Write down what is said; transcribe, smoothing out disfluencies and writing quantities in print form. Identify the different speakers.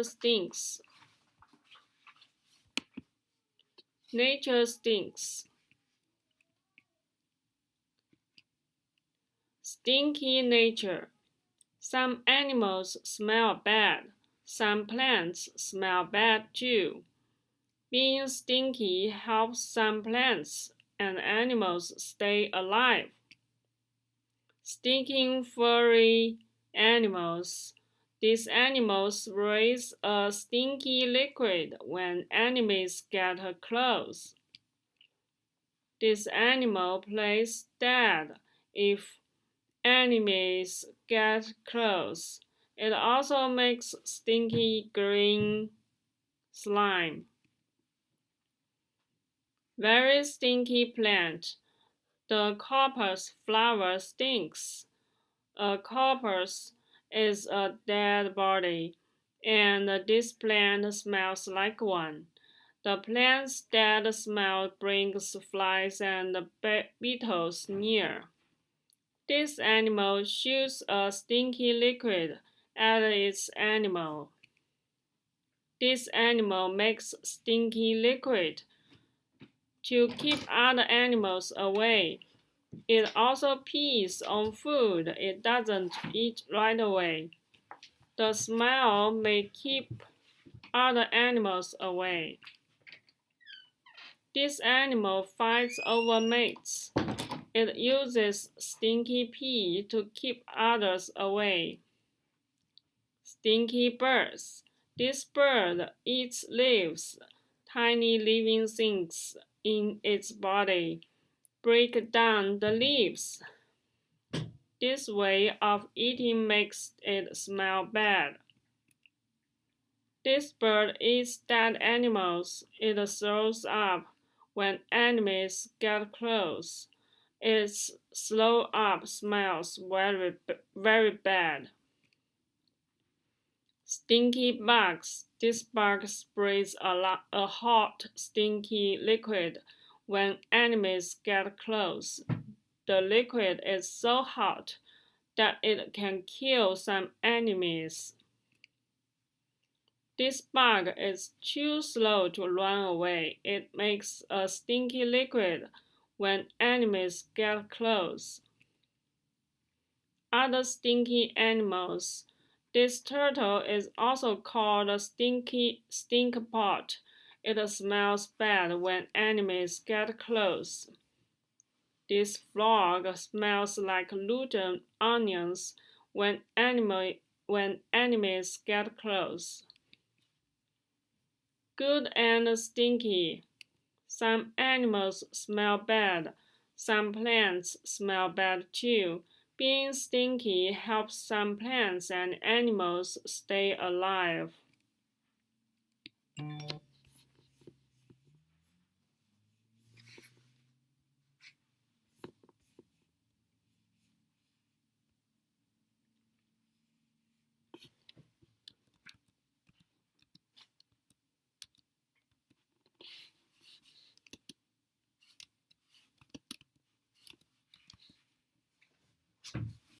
Speaker 1: stinks. Nature stinks. Stinky nature. Some animals smell bad. Some plants smell bad too. Being stinky helps some plants and animals stay alive. Stinking furry animals. These animals raise a stinky liquid when enemies get close. This animal plays dead if enemies get close. It also makes stinky green slime. Very stinky plant. The copper's flower stinks. A corpse is a dead body, and this plant smells like one. The plant's dead smell brings flies and beetles near. This animal shoots a stinky liquid at its animal. This animal makes stinky liquid to keep other animals away. It also pees on food it doesn't eat right away. The smell may keep other animals away. This animal fights over mates. It uses stinky pee to keep others away. Stinky birds. This bird eats leaves. Tiny living things in its body break down the leaves. This way of eating makes it smell bad. This bird eats dead animals. It throws up when enemies get close. Its throw up smells very bad. Stinky bugs. This bug sprays a hot, stinky liquid when enemies get close. The liquid is so hot that it can kill some enemies. This bug is too slow to run away. It makes a stinky liquid when enemies get close. Other stinky animals. This turtle is also called a stink pot. It smells bad when enemies get close. This frog smells like rotten onions when enemies get close. Good and stinky. Some animals smell bad. Some plants smell bad too. Being stinky helps some plants and animals stay alive.